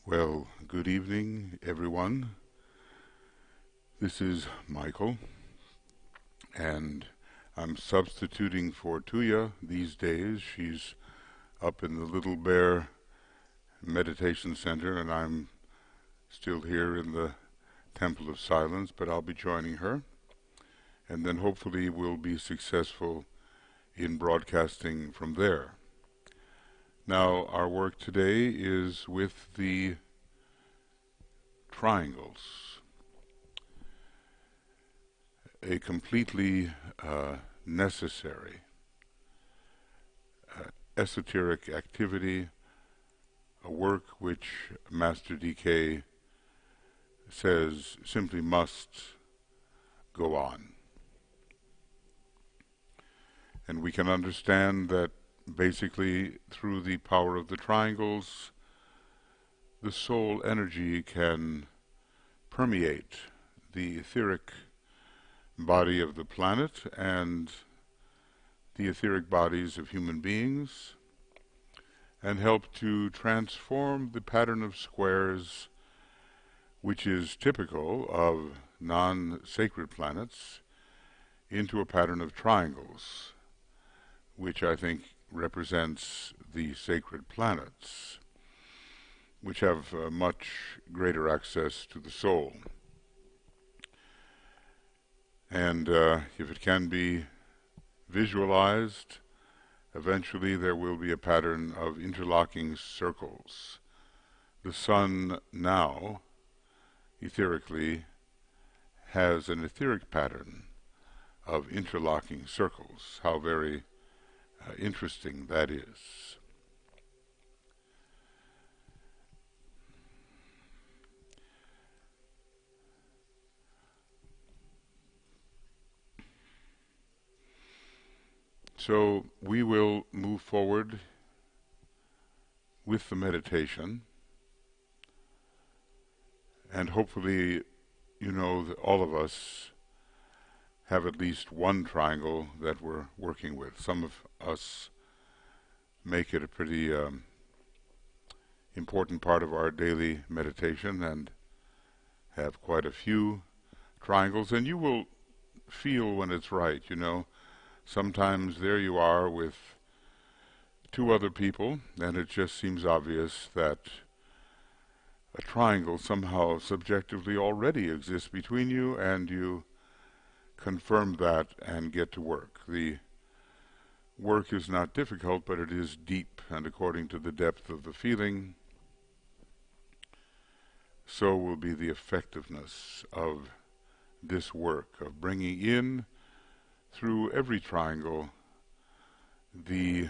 Well, good evening, everyone. This is Michael, and I'm substituting for Tuya these days. She's up in the Little Bear Meditation Center, and I'm still here in the Temple of Silence, but I'll be joining her, and then hopefully we'll be successful in broadcasting from there. Now, our work today is with the triangles, a completely necessary esoteric activity, a work which Master DK says simply must go on. And we can understand that basically through the power of the triangles, the soul energy can permeate the etheric body of the planet and the etheric bodies of human beings and help to transform the pattern of squares which is typical of non-sacred planets into a pattern of triangles, which I think represents the sacred planets, which have much greater access to the soul. And if it can be visualized, eventually there will be a pattern of interlocking circles. The sun now, etherically, has an etheric pattern of interlocking circles. How very interesting that is. So we will move forward with the meditation, and hopefully, you know, that all of us have at least one triangle that we're working with. Some of us make it a pretty important part of our daily meditation and have quite a few triangles, and you will feel when it's right, you know. Sometimes there you are with two other people, and it just seems obvious that a triangle somehow subjectively already exists between you, and you confirm that and get to work. The work is not difficult, but it is deep, and according to the depth of the feeling, so will be the effectiveness of this work, of bringing in through every triangle the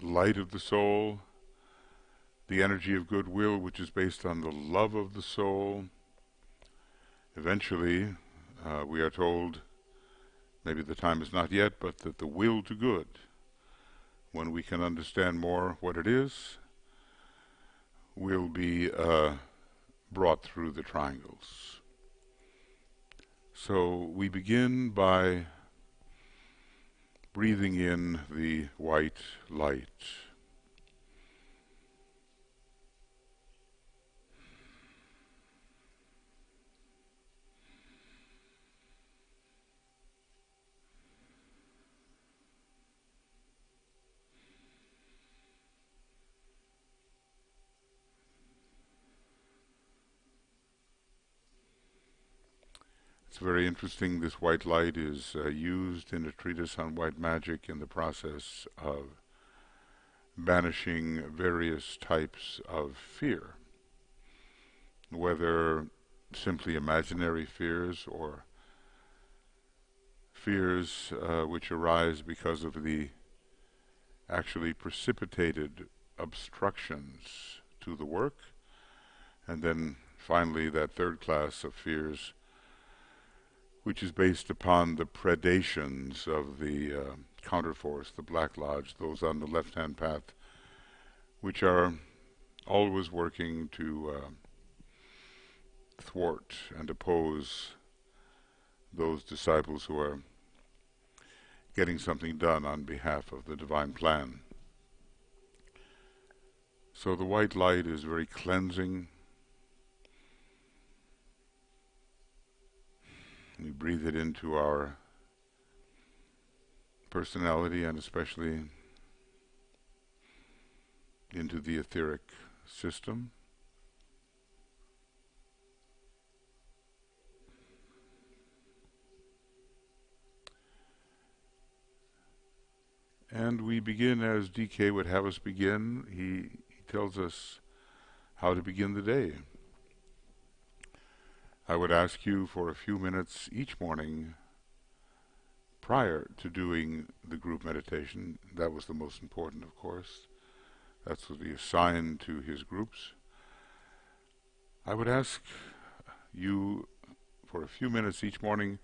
light of the soul, the energy of goodwill, which is based on the love of the soul. Eventually, we are told, maybe the time is not yet, but that the will to good, when we can understand more what it is, will be brought through the triangles. So we begin by breathing in the white light. It's very interesting. This white light is used in a treatise on white magic in the process of banishing various types of fear, whether simply imaginary fears or fears which arise because of the actually precipitated obstructions to the work, and then finally that third class of fears which is based upon the predations of the counterforce, the Black Lodge, those on the left-hand path, which are always working to thwart and oppose those disciples who are getting something done on behalf of the divine plan. So the white light is very cleansing. We breathe it into our personality and especially into the etheric system. And we begin as DK would have us begin. He tells us how to begin the day. I would ask you for a few minutes each morning prior to doing the group meditation. That was the most important, of course. That's what he assigned to his groups. I would ask you for a few minutes each morning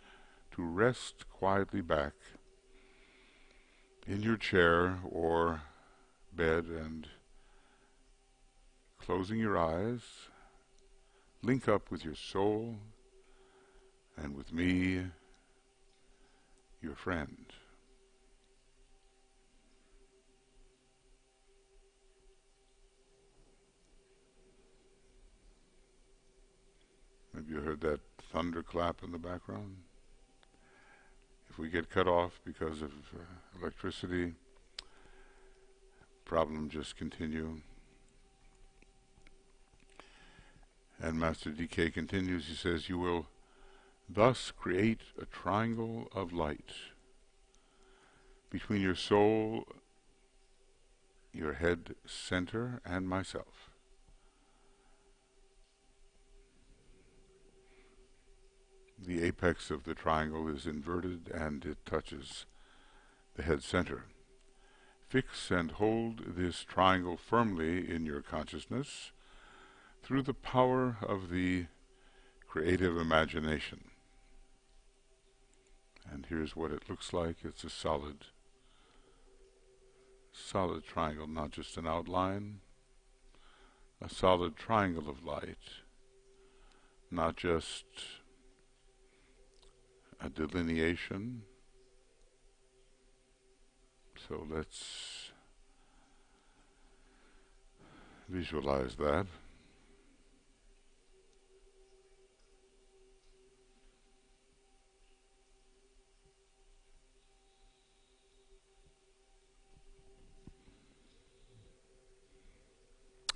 to rest quietly back in your chair or bed and closing your eyes, link up with your soul and with me, your friend. Maybe you heard that thunderclap in the background. If we get cut off because of electricity, problem just continue. And Master DK continues, he says, you will thus create a triangle of light between your soul, your head center, and myself. The apex of the triangle is inverted and it touches the head center. Fix and hold this triangle firmly in your consciousness through the power of the creative imagination. And here's what it looks like. It's a solid triangle, not just an outline. A solid triangle of light, not just a delineation. So let's visualize that.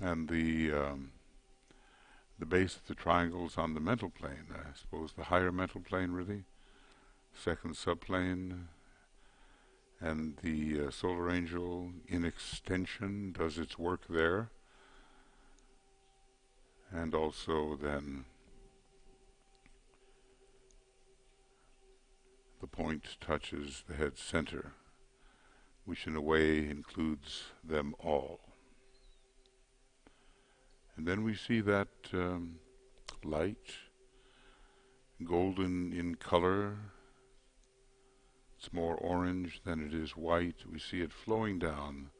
And the base of the triangle is on the mental plane. I suppose the higher mental plane, really, second subplane, and the solar angel in extension does its work there, and also then the point touches the head center, which in a way includes them all. And then we see that light, golden in color. It's more orange than it is white. We see it flowing down,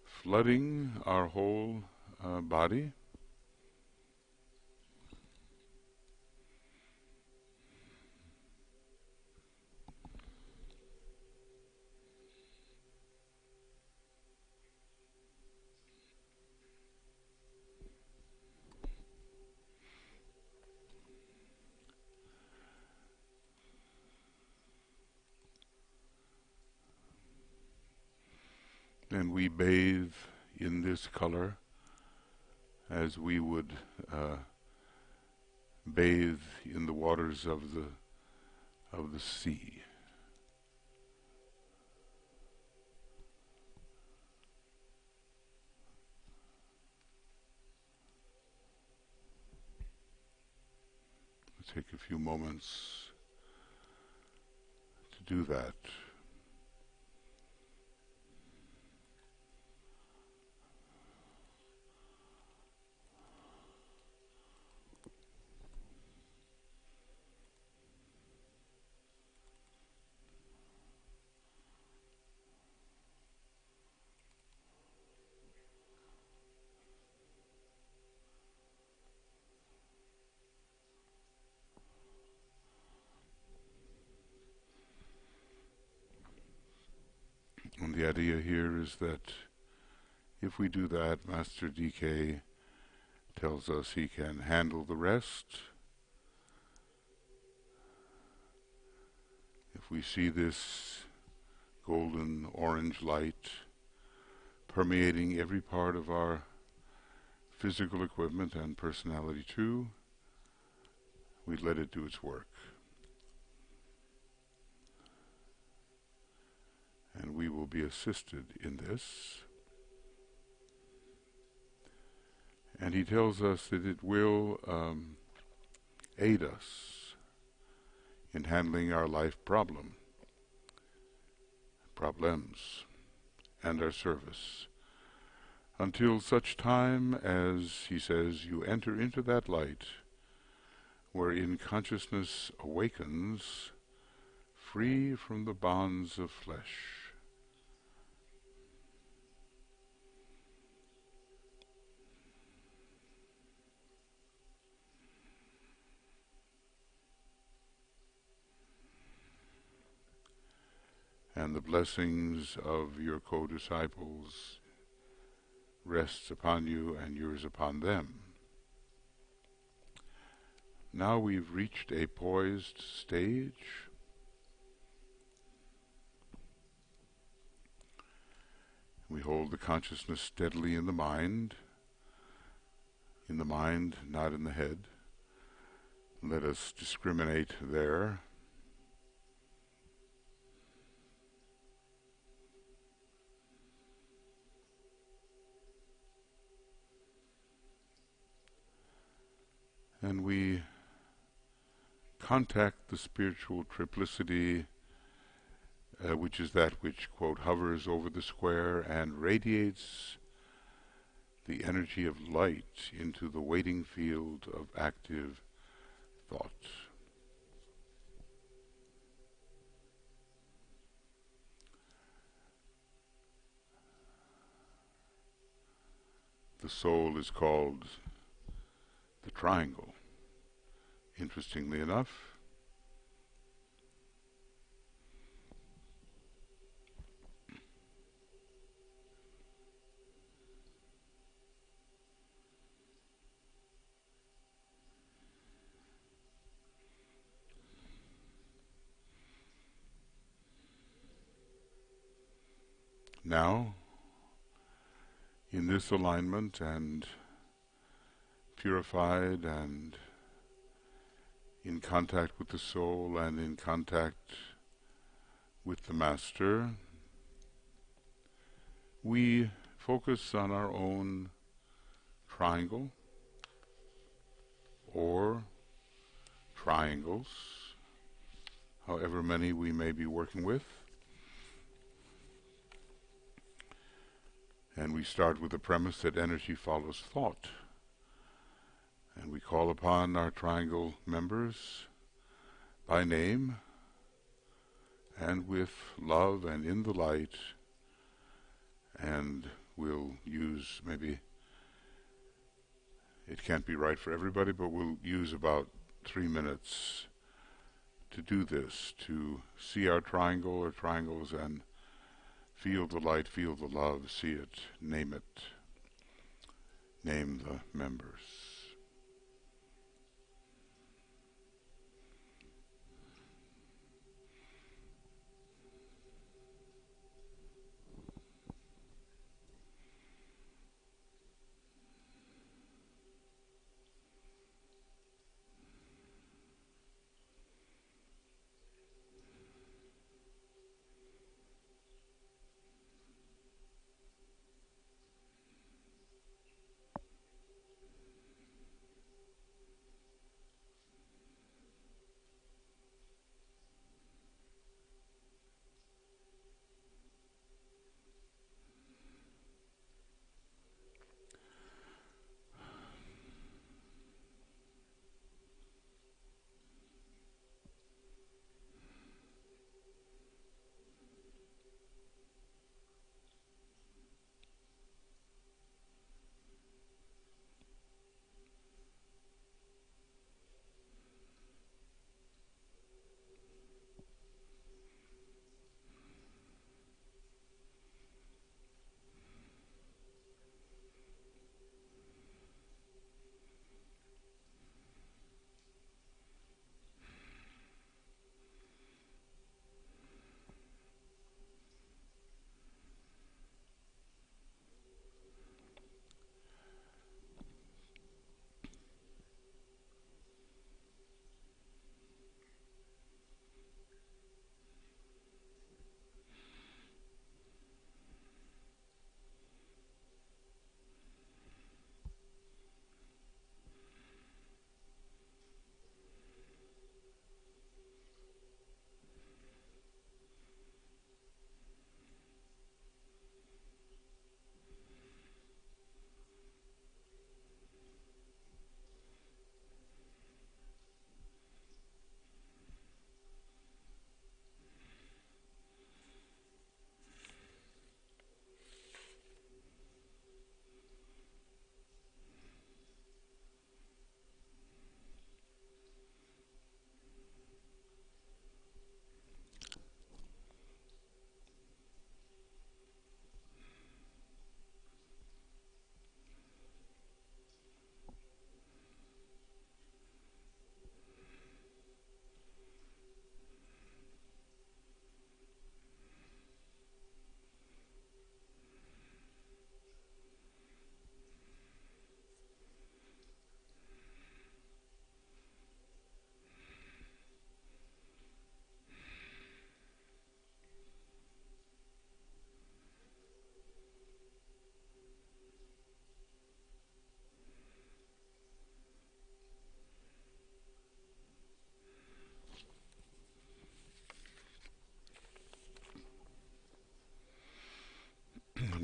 flooding our whole body. And we bathe in this color as we would bathe in the waters of the sea. Let's take a few moments to do that. And the idea here is that If we do that, Master DK tells us he can handle the rest. If we see this golden orange light permeating every part of our physical equipment and personality too, we let it do its work. And we will be assisted in this. And he tells us that it will aid us in handling our life problems, and our service, until such time as, he says, you enter into that light wherein consciousness awakens free from the bonds of flesh. And the blessings of your co-disciples rests upon you and yours upon them. Now we've reached a poised stage. We hold the consciousness steadily in the mind, not in the head. Let us discriminate there. And we contact the spiritual triplicity, which is that which, quote, hovers over the square and radiates the energy of light into the waiting field of active thought. The soul is called the triangle, interestingly enough. Now, in this alignment and purified and in contact with the soul and in contact with the Master, we focus on our own triangle or triangles, however many we may be working with. And we start with the premise that energy follows thought. And we call upon our triangle members by name and with love and in the light, and we'll use, maybe it can't be right for everybody, but we'll use about 3 minutes to do this, to see our triangle or triangles and feel the light, feel the love, see it, name the members.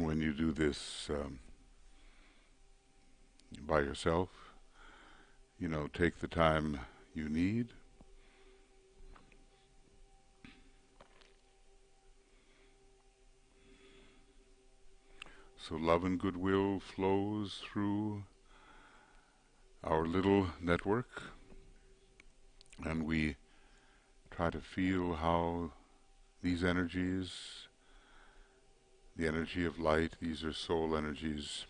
when you do this by yourself, take the time you need. So love and goodwill flows through our little network, and we try to feel how these energies, the energy of light, these are soul energies,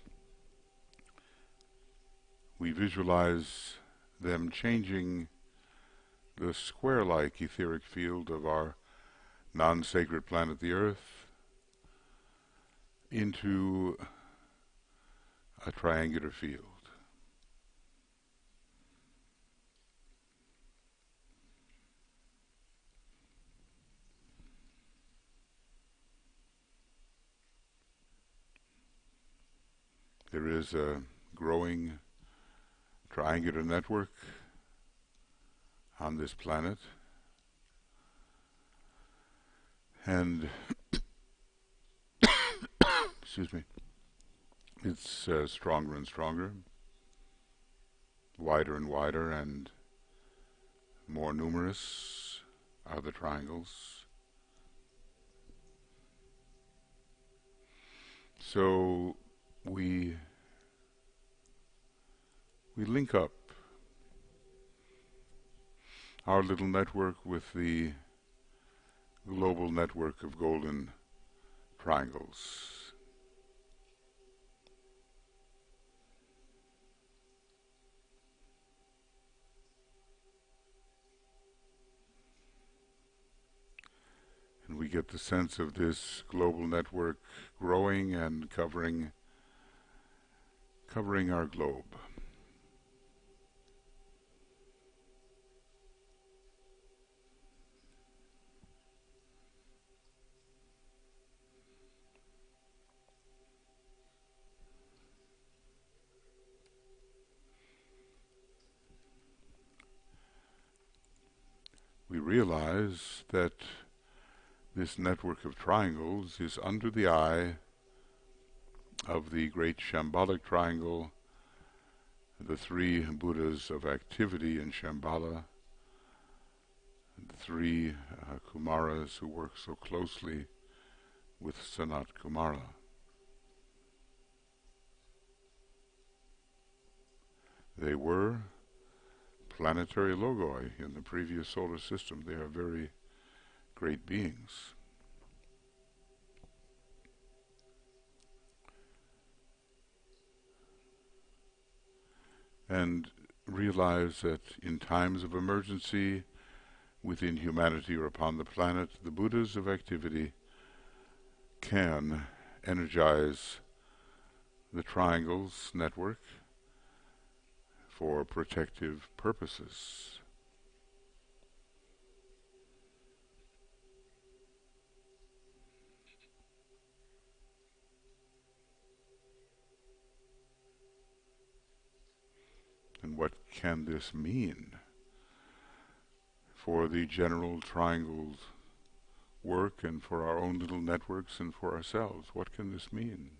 we visualize them changing the square-like etheric field of our non-sacred planet, the Earth, into a triangular field. There is a growing triangular network on this planet, and excuse me, it's stronger and stronger, wider and wider, and more numerous are the triangles. So we link up our little network with the global network of golden triangles. And we get the sense of this global network growing and covering our globe. We realize that this network of triangles is under the eye of the great Shambhalic triangle, the three Buddhas of activity in Shambhala, the three Kumaras who work so closely with Sanat Kumara. They were planetary logoi in the previous solar system. They are very great beings. And realize that in times of emergency within humanity or upon the planet, the Buddhas of activity can energize the triangles network for protective purposes. And what can this mean for the general triangles work and for our own little networks and for ourselves? What can this mean?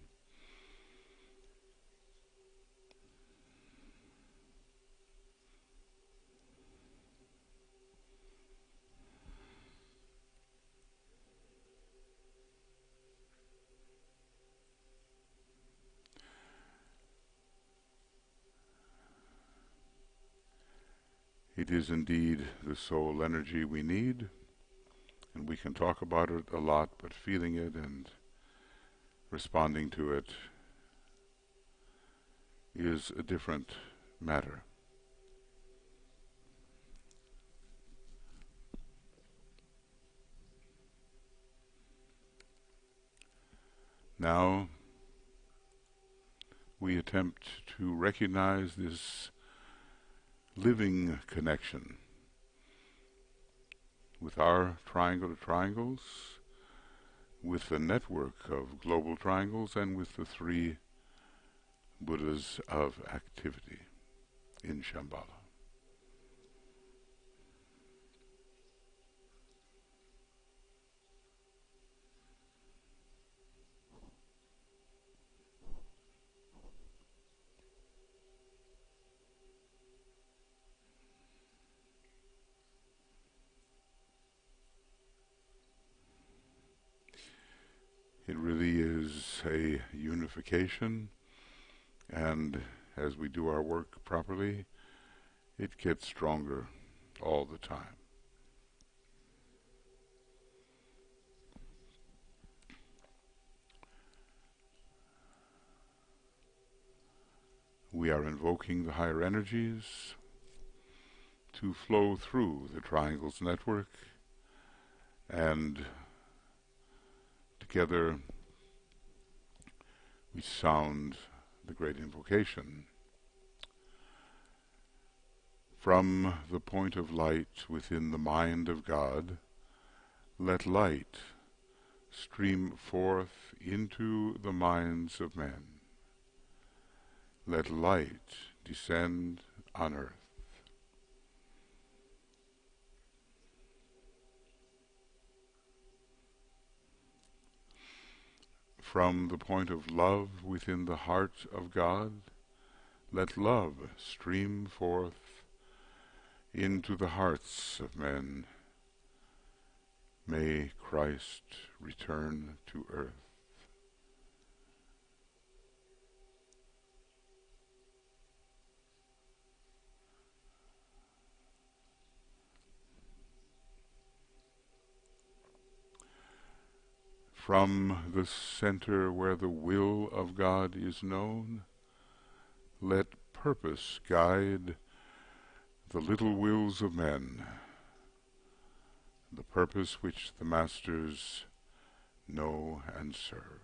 It is indeed the soul energy we need, and we can talk about it a lot, but feeling it and responding to it is a different matter. Now we attempt to recognize this living connection with our triangle of triangles, with the network of global triangles, and with the three Buddhas of activity in Shambhala. It really is a unification, and as we do our work properly, it gets stronger all the time. We are invoking the higher energies to flow through the triangles network, and together we sound the great invocation. From the point of light within the mind of God, let light stream forth into the minds of men. Let light descend on earth. From the point of love within the heart of God, let love stream forth into the hearts of men. May Christ return to earth. From the center where the will of God is known, let purpose guide the little wills of men, the purpose which the masters know and serve.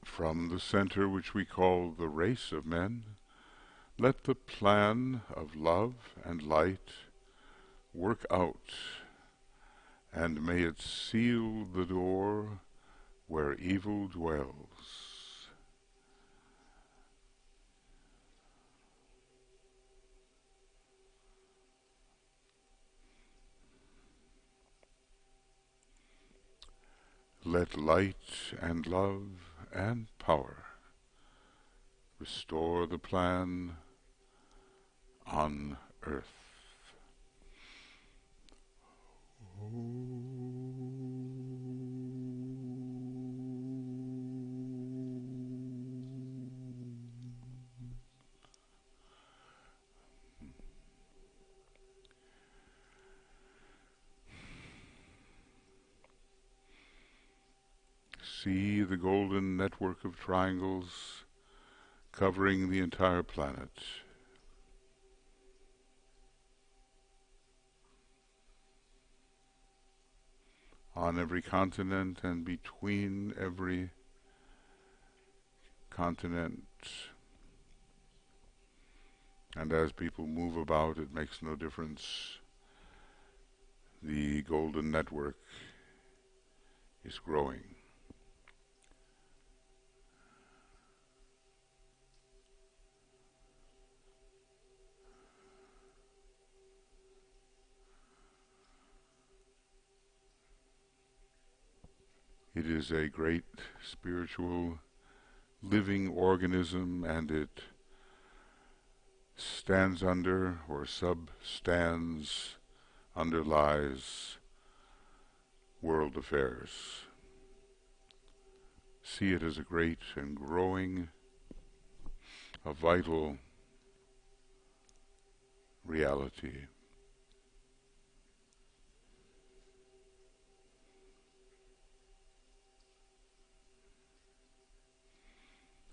From the center which we call the race of men, let the plan of love and light work out, and may it seal the door where evil dwells. Let light and love and power restore the plan on earth. See the golden network of triangles covering the entire planet. On every continent and between every continent. And as people move about, it makes no difference. The golden network is growing. It is a great spiritual living organism, and it stands under or substands, underlies world affairs. See it as a great and growing, a vital reality.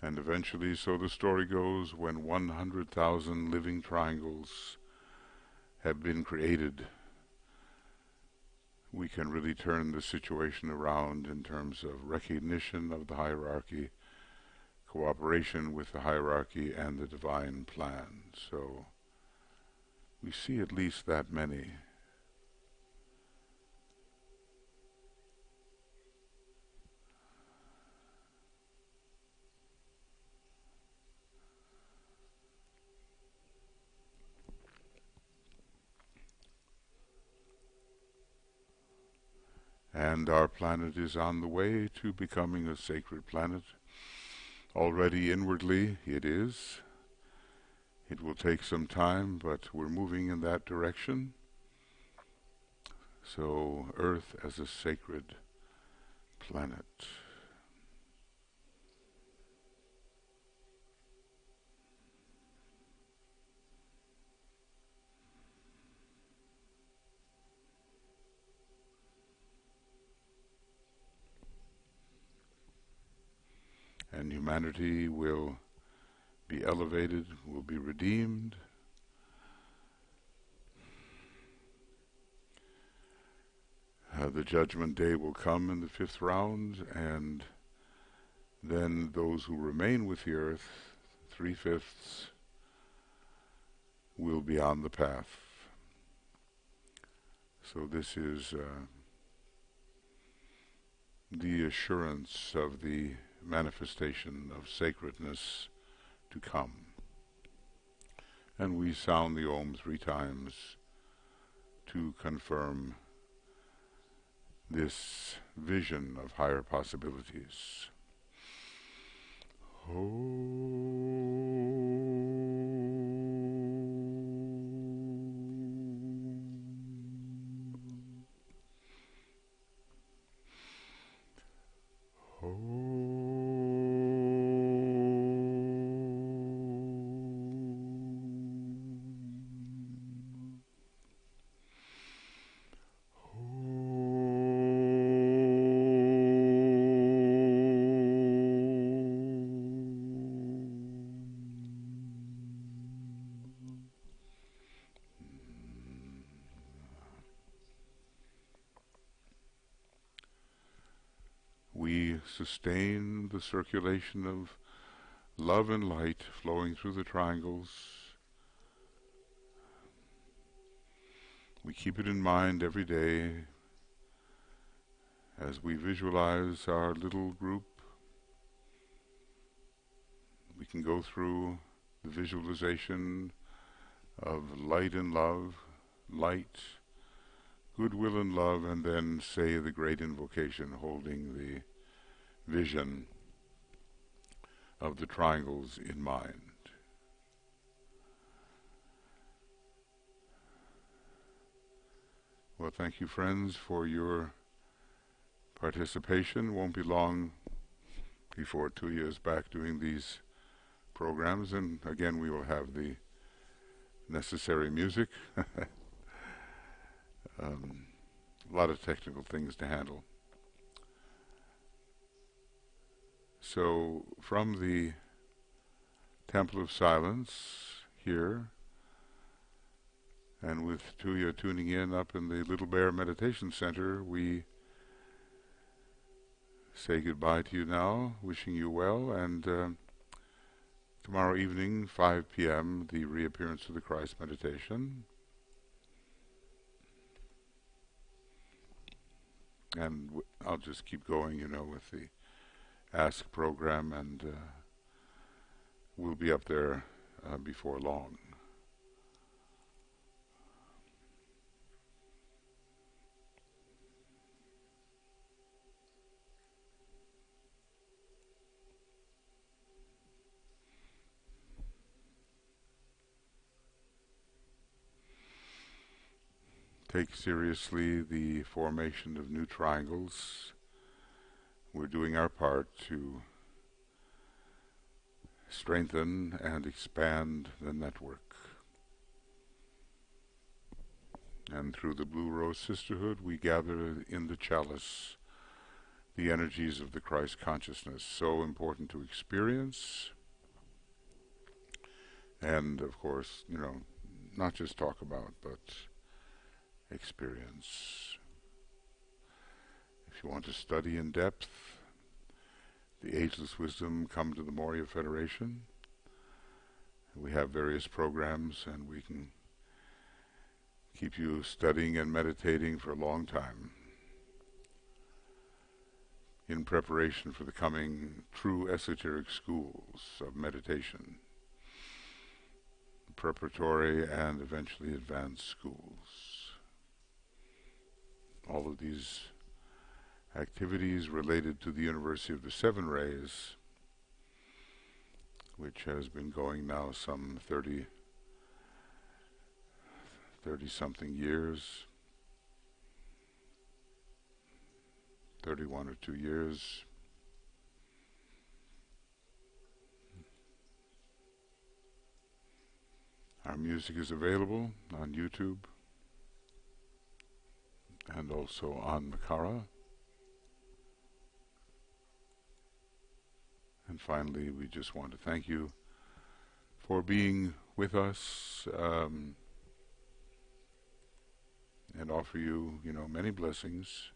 And eventually, so the story goes, when 100,000 living triangles have been created, we can really turn the situation around in terms of recognition of the hierarchy, cooperation with the hierarchy, and the divine plan. So we see at least that many. And our planet is on the way to becoming a sacred planet. Already inwardly it is. It will take some time, but we're moving in that direction. So, Earth as a sacred planet. And humanity will be elevated, will be redeemed. The judgment day will come in the 5th round, and then those who remain with the earth, 3/5, will be on the path. So this is the assurance of the manifestation of sacredness to come. And we sound the Om 3 times to confirm this vision of higher possibilities. We sustain the circulation of love and light flowing through the triangles. We keep it in mind every day as we visualize our little group. We can go through the visualization of light and love, light, goodwill and love, and then say the great invocation holding the vision of the triangles in mind. Well, thank you, friends, for your participation. Won't be long before 2 years back doing these programs, and again we will have the necessary music. A lot of technical things to handle. So, from the Temple of Silence here, and with Tuya tuning in up in the Little Bear Meditation Center, we say goodbye to you now, wishing you well, and tomorrow evening, 5 p.m., the Reappearance of the Christ meditation. And I'll just keep going, with the Ask program, and we'll be up there before long. Take seriously the formation of new triangles. We're doing our part to strengthen and expand the network. And through the Blue Rose Sisterhood, we gather in the chalice the energies of the Christ consciousness, so important to experience. And, of course, not just talk about, but experience. If you want to study in depth the ageless wisdom, come to the Moria Federation. We have various programs, and we can keep you studying and meditating for a long time in preparation for the coming true esoteric schools of meditation, preparatory and eventually advanced schools. All of these activities related to the University of the Seven Rays, which has been going now some 30 something years, 31 or 2 years. Our music is available on YouTube and also on Makara. And finally, we just want to thank you for being with us, and offer you, many blessings.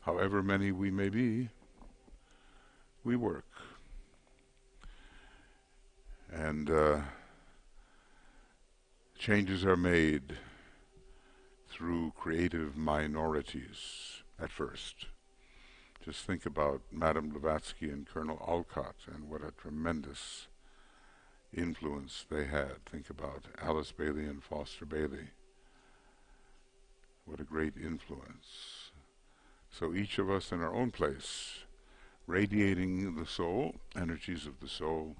However many we may be, we work. And changes are made through creative minorities at first. Just think about Madame Blavatsky and Colonel Olcott and what a tremendous influence they had. Think about Alice Bailey and Foster Bailey. What a great influence. So each of us in our own place, radiating the soul, energies of the soul,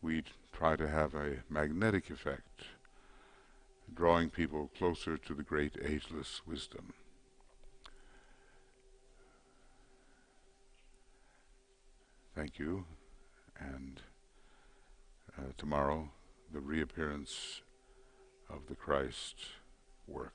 we try to have a magnetic effect, drawing people closer to the great ageless wisdom. Thank you, and tomorrow, the reappearance of the Christ work.